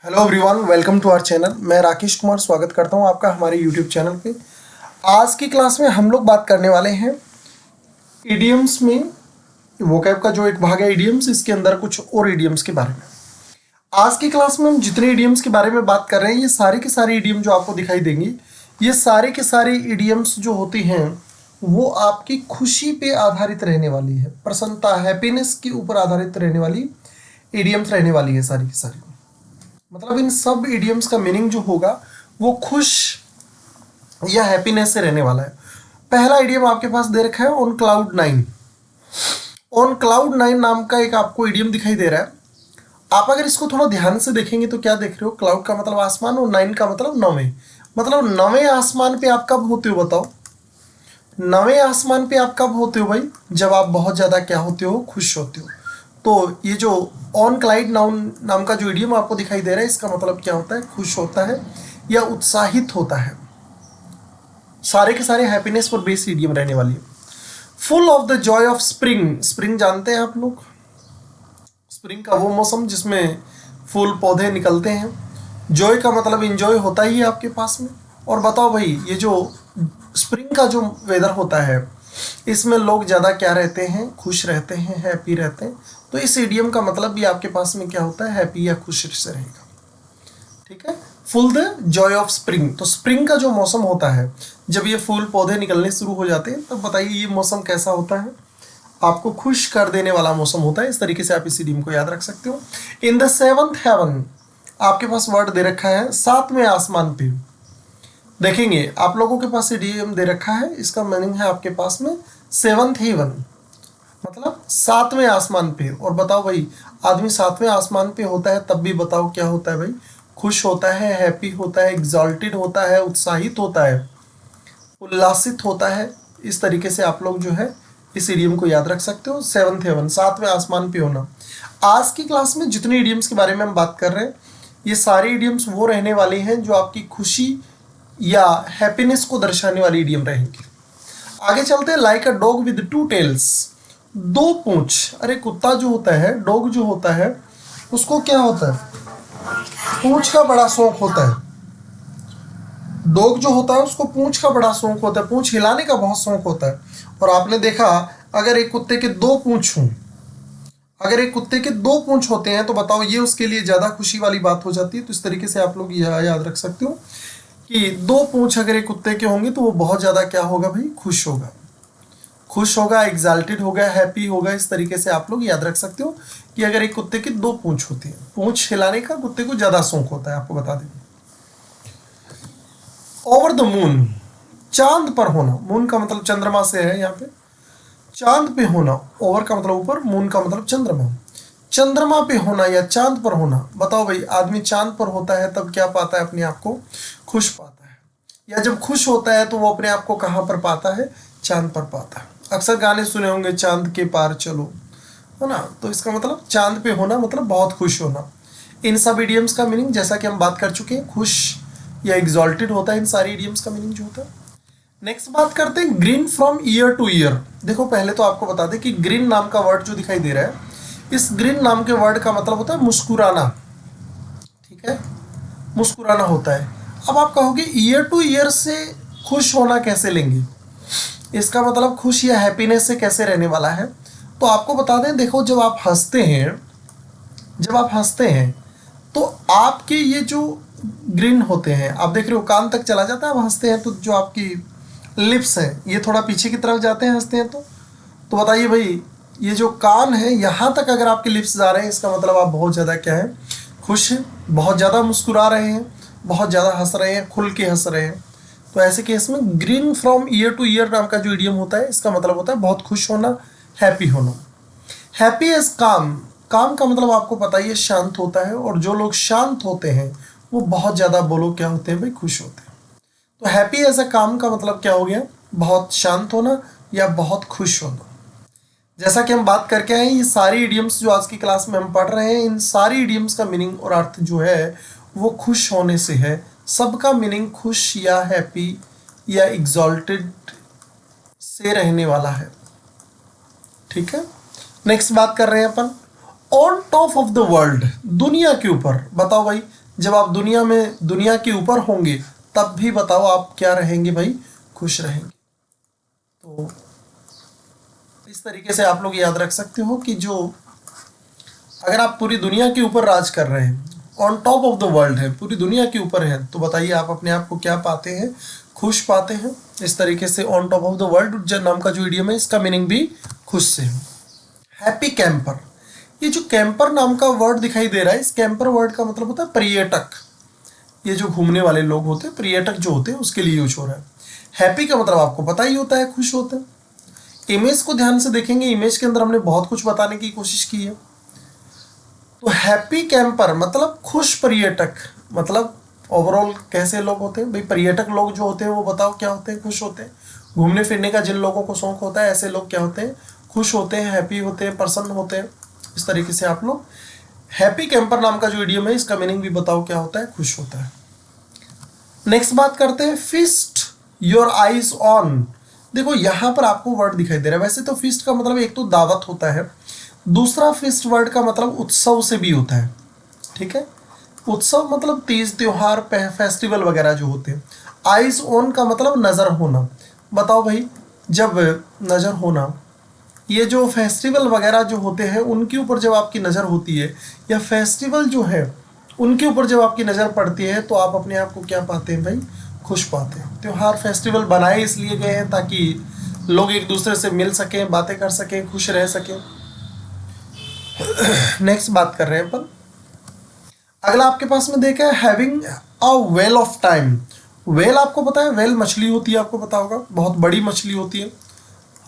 Hello everyone, welcome to our channel. मैं राकेश कुमार स्वागत करता हूं आपका हमारे यूट्यूब चैनल पे। आज की क्लास में हम लोग बात करने वाले हैं इडियम्स में। वोकैब का जो एक भाग है इडियम्स, इसके अंदर कुछ और इडियम्स के बारे में। आज की क्लास में हम जितने इडियम्स के बारे में बात कर रहे हैं, ये सारे के सारे इडियम जो आपको दिखाई देंगे, ये सारे के सारे इडियम्स जो होती हैं वो आपकी खुशी पे आधारित रहने वाली है, प्रसन्नता, हैप्पीनेस के ऊपर आधारित रहने वाली इडियम्स रहने वाली है सारी की सारी। मतलब इन सब इडियम्स का मीनिंग जो होगा वो खुश या हैप्पीनेस से रहने वाला है। पहला इडियम आपके पास दे रखा है on cloud nine. On cloud nine नाम का एक आपको इडियम दिखाई दे रहा है। आप अगर इसको थोड़ा ध्यान से देखेंगे तो क्या देख रहे हो? क्लाउड का मतलब आसमान और नाइन का मतलब नौवें। मतलब नौवें आसमान पे आप कब होते हो बताओ? नौवें आसमान पे आप कब होते हो भाई? जब आप बहुत ज़्यादा क्या होते हो? खुश होते हो। तो ये जो ऑन क्लाइड नाम का जो इडियम आपको दिखाई दे रहा है, इसका मतलब क्या होता है? खुश होता है या उत्साहित होता है। सारे के सारे हैप्पीनेस पर बेस्ड इडियम रहने वाली है। Full of the Joy of spring. Spring जानते हैं आप लोग? स्प्रिंग का वो मौसम जिसमें फूल पौधे निकलते हैं। जॉय का मतलब इंजॉय होता ही है आपके पास में। और बताओ भाई, ये जो स्प्रिंग का जो वेदर होता है, इसमें लोग ज़्यादा क्या रहते हैं? खुश रहते हैं, हैप्पी रहते हैं। तो इस इडियम का मतलब भी आपके पास में क्या होता है? हैप्पी या खुश से रहेगा। ठीक है। Full the Joy of spring. तो स्प्रिंग का जो मौसम होता है, जब ये फूल पौधे निकलने शुरू हो जाते हैं, तब बताइए ये मौसम कैसा होता है? आपको खुश कर देने वाला मौसम होता है। इस तरीके से आप इस इडियम को याद रख सकते हो। इन द सेवंथ हेवन, आपके पास वर्ड दे रखा है सातवें आसमान पे। देखेंगे आप लोगों के पास इडियम दे रखा है, इसका मीनिंग है आपके पास में सेवंथ हेवन, मतलब सातवें आसमान पे। और बताओ भाई, आदमी सातवें आसमान पे होता है तब भी बताओ क्या होता है भाई? खुश होता है, हैप्पी होता है, एग्जॉल्टेड होता है, उत्साहित होता है, उल्लासित होता है। इस तरीके से आप लोग जो है इस इडियम को याद रख सकते हो। सेवंथ हेवन, सातवें आसमान पे होना। आज की क्लास में जितने इडियम्स के बारे में हम बात कर रहे हैं, ये सारे इडियम्स वो रहने वाले हैं जो आपकी खुशी या हैप्पीनेस को दर्शाने वाली इडियम रहेंगे। आगे चलते हैं। Like a dog with two tails, दो पूंछ। अरे कुत्ता जो होता है, डॉग जो होता है, उसको क्या होता है? पूंछ का बड़ा शौक होता है। डॉग जो होता है उसको पूंछ का बड़ा शौक होता है, पूंछ हिलाने का बहुत शौक होता है। और आपने देखा, अगर एक कुत्ते के दो पूंछ हों, अगर एक कुत्ते के दो पूंछ होते हैं तो बताओ ये उसके लिए ज़्यादा खुशी वाली बात हो जाती है। तो इस तरीके से आप लोग यह याद रख सकते हो कि दो पूंछ अगर एक कुत्ते के होंगे तो वो बहुत ज़्यादा क्या होगा भाई? खुश होगा। खुश होगा, एग्जाल्टेड होगा, हैप्पी होगा। इस तरीके से आप लोग याद रख सकते हो कि अगर एक कुत्ते की दो पूंछ होती है, पूंछ हिलाने का कुत्ते को ज़्यादा शौक होता है, आपको बता दें। ओवर द मून, चांद पर होना। मून का मतलब चंद्रमा से है यहाँ पे। चांद पे होना, ओवर का मतलब ऊपर, मून का मतलब चंद्रमा। चंद्रमा पे होना या चांद पर होना। बताओ भाई, आदमी चांद पर होता है तब क्या पाता है? अपने आप को खुश पाता है। या जब खुश होता है तो वो अपने आप को कहाँ पर पाता है? चांद पर पाता है। अक्सर गाने सुने होंगे, चांद के पार चलो, है ना? तो इसका मतलब चांद पे होना मतलब बहुत खुश होना। इन सब इडियम्स का मीनिंग जैसा कि हम बात कर चुके हैं, खुश या एग्जॉल्टेड होता है। इन सारी इडियम्स का मीनिंग जो होता है। नेक्स्ट बात करते हैं green from year two year. देखो पहले तो आपको बता दें कि ग्रीन नाम का वर्ड जो दिखाई दे रहा है, इस ग्रीन नाम के वर्ड का मतलब होता है मुस्कुराना। ठीक है, मुस्कुराना होता है। अब आप कहोगे ईयर टू ईयर से खुश होना कैसे लेंगे? इसका मतलब खुश या हैप्पीनेस से कैसे रहने वाला है? तो आपको बता दें, देखो जब आप हंसते हैं, जब आप हंसते हैं तो आपके ये जो ग्रीन होते हैं, आप देख रहे हो कान तक चला जाता है। आप हंसते हैं तो जो आपकी लिप्स हैं ये थोड़ा पीछे की तरफ जाते हैं हंसते हैं तो बताइए भाई, ये जो कान है यहाँ तक अगर आपके लिप्स जा रहे हैं, इसका मतलब आप बहुत ज़्यादा क्या है? खुश हैं, बहुत ज़्यादा मुस्कुरा रहे हैं, बहुत ज़्यादा हंस रहे हैं, खुल के हंस रहे हैं। तो ऐसे केस में green from year two year नाम का जो इडियम होता है, इसका मतलब होता है बहुत खुश होना, हैप्पी होना। हैप्पी एज काम, काम का मतलब आपको पता ही है, शांत होता है। और जो लोग शांत होते हैं वो बहुत ज़्यादा बोलो क्या होते हैं भाई? खुश होते हैं। तो हैप्पी एज अ काम का मतलब क्या हो गया? बहुत शांत होना या बहुत खुश होना। जैसा कि हम बात करके आए, ये सारी इडियम्स जो आज की क्लास में हम पढ़ रहे हैं, इन सारी इडियम्स का मीनिंग और अर्थ जो है वो खुश होने से है। सबका मीनिंग खुश या हैप्पी या एग्जॉल्टेड से रहने वाला है। ठीक है। नेक्स्ट बात कर रहे हैं अपन on top of the world, दुनिया के ऊपर। बताओ भाई, जब आप दुनिया के ऊपर होंगे तब भी बताओ आप क्या रहेंगे भाई, खुश रहेंगे। तो इस तरीके से आप लोग याद रख सकते हो कि जो अगर आप पूरी दुनिया के ऊपर राज कर रहे हैं, on top of the world है, पूरी दुनिया के ऊपर है, तो बताइए आप अपने आप को क्या पाते हैं, खुश पाते हैं। इस तरीके से on top of the world जो नाम का जो इडियम है इसका मीनिंग भी खुश से है। हैप्पी कैंपर, ये जो कैंपर नाम का वर्ड दिखाई दे रहा है, इस कैंपर वर्ड का मतलब होता है पर्यटक। ये जो घूमने वाले लोग होते हैं, पर्यटक जो होते हैं, उसके लिए यूज हो रहा है। हैप्पी का मतलब आपको पता ही होता है, खुश होते हैं। इमेज को ध्यान से देखेंगे, इमेज के अंदर हमने बहुत कुछ बताने की कोशिश की है। तो हैप्पी कैंपर मतलब खुश पर्यटक, मतलब ओवरऑल कैसे लोग होते हैं भाई, पर्यटक लोग जो होते हैं वो बताओ क्या होते हैं, खुश होते हैं। घूमने फिरने का जिन लोगों को शौक होता है ऐसे लोग क्या होते हैं, खुश होते हैं, हैप्पी होते हैं, प्रसन्न होते हैं। इस तरीके से आप लोग हैप्पी कैंपर नाम का जो इडियम है इसका मीनिंग भी बताओ क्या होता है, खुश होता है। नेक्स्ट बात करते हैं, फीस्ट योर आइज ऑन। देखो यहाँ पर आपको वर्ड दिखाई दे रहा है, वैसे तो फीस्ट का मतलब एक तो दावत होता है, दूसरा फीस्ट वर्ड का मतलब उत्सव से भी होता है, ठीक है। उत्सव मतलब तीज त्योहार फेस्टिवल वगैरह जो होते हैं। आइज ऑन का मतलब नज़र होना। बताओ भाई, जब नज़र होना, ये जो फेस्टिवल वगैरह जो होते हैं उनके ऊपर जब आपकी नज़र होती है, या फेस्टिवल जो है उनके ऊपर जब आपकी नज़र पड़ती है, तो आप अपने आप को क्या पाते हैं भाई, खुश पाते हैं। त्योहार फेस्टिवल बनाए इसलिए गए हैं ताकि लोग एक दूसरे से मिल सकें, बातें कर सकें, खुश रह सकें। नेक्स्ट बात कर रहे हैं अपन, अगला आपके पास में देखा है having a well of time. Well आपको पता है, वेल मछली होती है, आपको पता होगा, बहुत बड़ी मछली होती है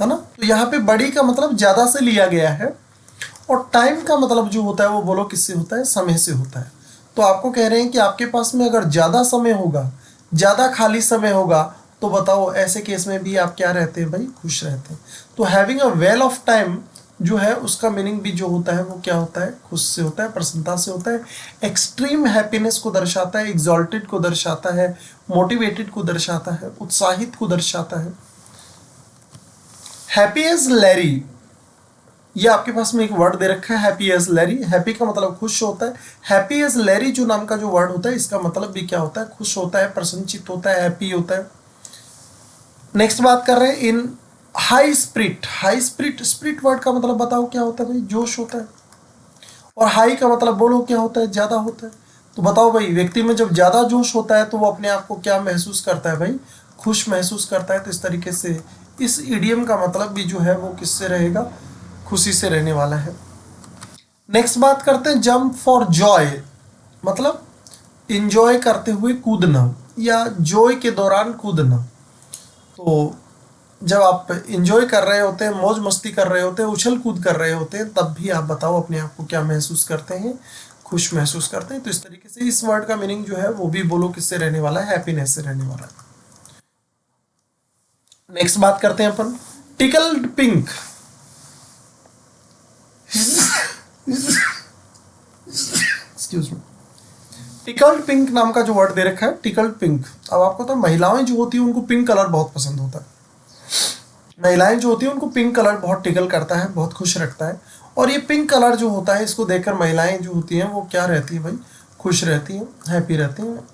ना। तो यहाँ पे बड़ी का मतलब ज़्यादा से लिया गया है, और टाइम का मतलब जो होता है वो बोलो किससे होता है, समय से होता है। तो आपको कह रहे हैं कि आपके पास में अगर ज़्यादा समय होगा, ज़्यादा खाली समय होगा, तो बताओ ऐसे केस में भी आप क्या रहते हैं भाई, खुश रहते हैं। तो having a well of time जो है उसका मीनिंग भी जो होता है वो क्या होता है, खुश से होता है, प्रसन्नता से होता है। एक्सट्रीम हैप्पीनेस को दर्शाता है, एग्जॉल्टेड को दर्शाता है, मोटिवेटेड को दर्शाता है, उत्साहित को दर्शाता है। हैप्पी एज लैरी, ये आपके पास में एक वर्ड दे रखा है, हैप्पी एज लैरी। हैप्पी का मतलब खुश होता है, हैप्पी एज लैरी जो नाम का जो वर्ड होता है इसका मतलब भी क्या होता है, खुश होता है, प्रसन्नचित होता है, हैप्पी होता है। नेक्स्ट बात कर रहे हैं इन high spirit. High spirit, spirit word का मतलब बताओ क्या होता है भाई, जोश होता है। और हाई का मतलब बोलो क्या होता है, ज़्यादा होता है। तो बताओ भाई, व्यक्ति में जब ज़्यादा जोश होता है तो वो अपने आप को क्या महसूस करता है भाई, खुश महसूस करता है। तो इस तरीके से इस इडियम का मतलब भी जो है वो किससे रहेगा, खुशी से रहने वाला है। नेक्स्ट बात करते हैं जंप फॉर जॉय, मतलब इंजॉय करते हुए कूदना, या जॉय के दौरान कूदना। तो जब आप इंजॉय कर रहे होते हैं, मौज मस्ती कर रहे होते हैं, उछल कूद कर रहे होते हैं, तब भी आप बताओ अपने आप को क्या महसूस करते हैं, खुश महसूस करते हैं। तो इस तरीके से इस वर्ड का मीनिंग जो है वो भी बोलो किससे रहने वाला है, हैप्पीनेस से रहने वाला है। नेक्स्ट बात करते हैं अपन tickled pink. Excuse me, tickled pink नाम का जो वर्ड दे रखा है, टिकल्ड पिंक। अब आपको तो महिलाएं जो होती है उनको पिंक कलर बहुत पसंद होता है। महिलाएं जो होती है उनको पिंक कलर बहुत टिकल करता है, बहुत खुश रखता है। और ये पिंक कलर जो होता है इसको देखकर महिलाएं जो होती हैं वो क्या रहती है भाई, खुश रहती हैं, हैप्पी रहती हैं।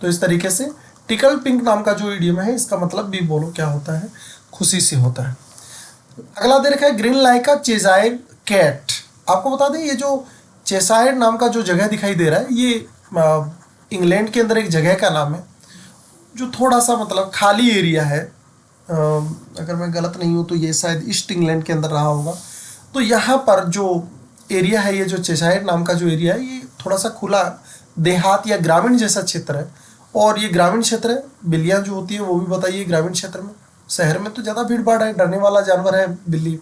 तो इस तरीके से टिकल पिंक नाम का जो इडियम है इसका मतलब भी बोलो क्या होता है, खुशी से होता है। अगला दे रखा है ग्रीन लाइक अ चेजायर कैट। आपको बता दें ये जो चेसायर नाम का जो जगह दिखाई दे रहा है ये इंग्लैंड के अंदर एक जगह का नाम है, जो थोड़ा सा मतलब खाली एरिया है। अगर मैं गलत नहीं हूँ तो ये शायद ईस्ट इंग्लैंड के अंदर रहा होगा। तो यहाँ पर जो एरिया है, ये जो चेशायर नाम का जो एरिया है, ये थोड़ा सा खुला देहात या ग्रामीण जैसा क्षेत्र है। और ये ग्रामीण क्षेत्र है, बिल्लियाँ जो होती है वो भी बताइए ग्रामीण क्षेत्र में। शहर में तो ज़्यादा भीड़ भाड़ है, डरने वाला जानवर है बिल्ली।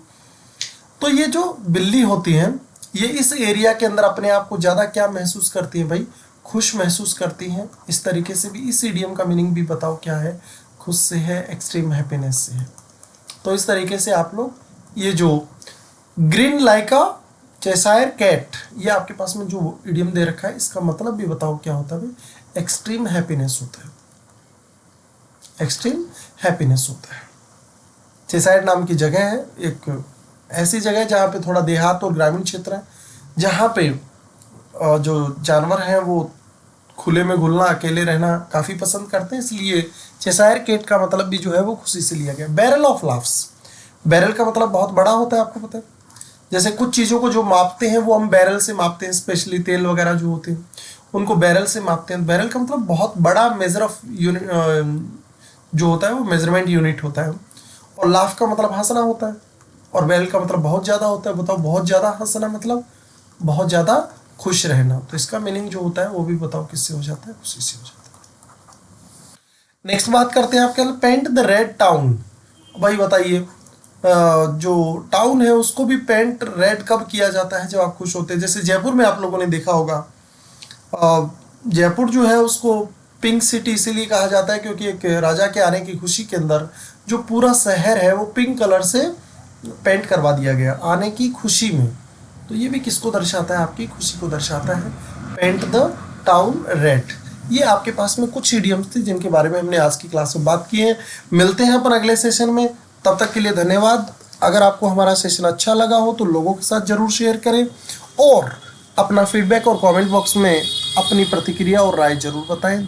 तो ये जो बिल्ली होती हैं ये इस एरिया के अंदर अपने आप को ज़्यादा क्या महसूस करती हैं भाई, खुश महसूस करती हैं। इस तरीके से भी इस इडियम का मीनिंग भी बताओ क्या है, खुश से है, एक्सट्रीम हैप्पीनेस से है। तो इस तरीके से आप लोग ये जो green like a Cheshire cat, ये आपके पास में जो इडियम दे रखा है इसका मतलब भी बताओ क्या होता है, एक्सट्रीम हैप्पीनेस होता है, एक्सट्रीम हैप्पीनेस होता है। चेसायर नाम की जगह है, एक ऐसी जगह है जहाँ पे थोड़ा देहात और ग्रामीण क्षेत्र है, जहाँ पे जो जानवर हैं वो खुले में घुलना, अकेले रहना काफ़ी पसंद करते हैं, इसलिए चेशायर कैट का मतलब भी जो है वो खुशी से लिया गया। बैरल ऑफ लाफ्स, बैरल का मतलब बहुत बड़ा होता है, आपको पता है। जैसे कुछ चीज़ों को जो मापते हैं वो हम बैरल से मापते हैं, स्पेशली तेल वगैरह जो होते हैं उनको बैरल से मापते हैं। बैरल का मतलब बहुत बड़ा मेजर ऑफ यूनिट जो होता है वो मेजरमेंट यूनिट होता है। और लाफ का मतलब हंसना होता है, और बैरल का मतलब बहुत ज़्यादा होता है। बताओ, बहुत ज़्यादा हंसना मतलब बहुत ज़्यादा खुश रहना। तो इसका मीनिंग जो होता है वो भी बताओ किससे हो जाता है, खुशी से हो जाता है। नेक्स्ट बात करते हैं आपके पेंट द रेड टाउन। भाई बताइए, जो टाउन है उसको भी पेंट रेड कब किया जाता है, जब आप खुश होते हैं। जैसे जयपुर में आप लोगों ने देखा होगा, जयपुर जो है उसको पिंक सिटी इसीलिए कहा जाता है क्योंकि एक राजा के आने की खुशी के अंदर जो पूरा शहर है वो पिंक कलर से पेंट करवा दिया गया आने की खुशी में। तो ये भी किसको दर्शाता है, आपकी खुशी को दर्शाता है, पेंट द टाउन रेड। ये आपके पास में कुछ इडियम्स थे जिनके बारे में हमने आज की क्लास में बात की है। मिलते हैं अपन अगले सेशन में, तब तक के लिए धन्यवाद। अगर आपको हमारा सेशन अच्छा लगा हो तो लोगों के साथ ज़रूर शेयर करें, और अपना फीडबैक और कमेंट बॉक्स में अपनी प्रतिक्रिया और राय जरूर बताएं।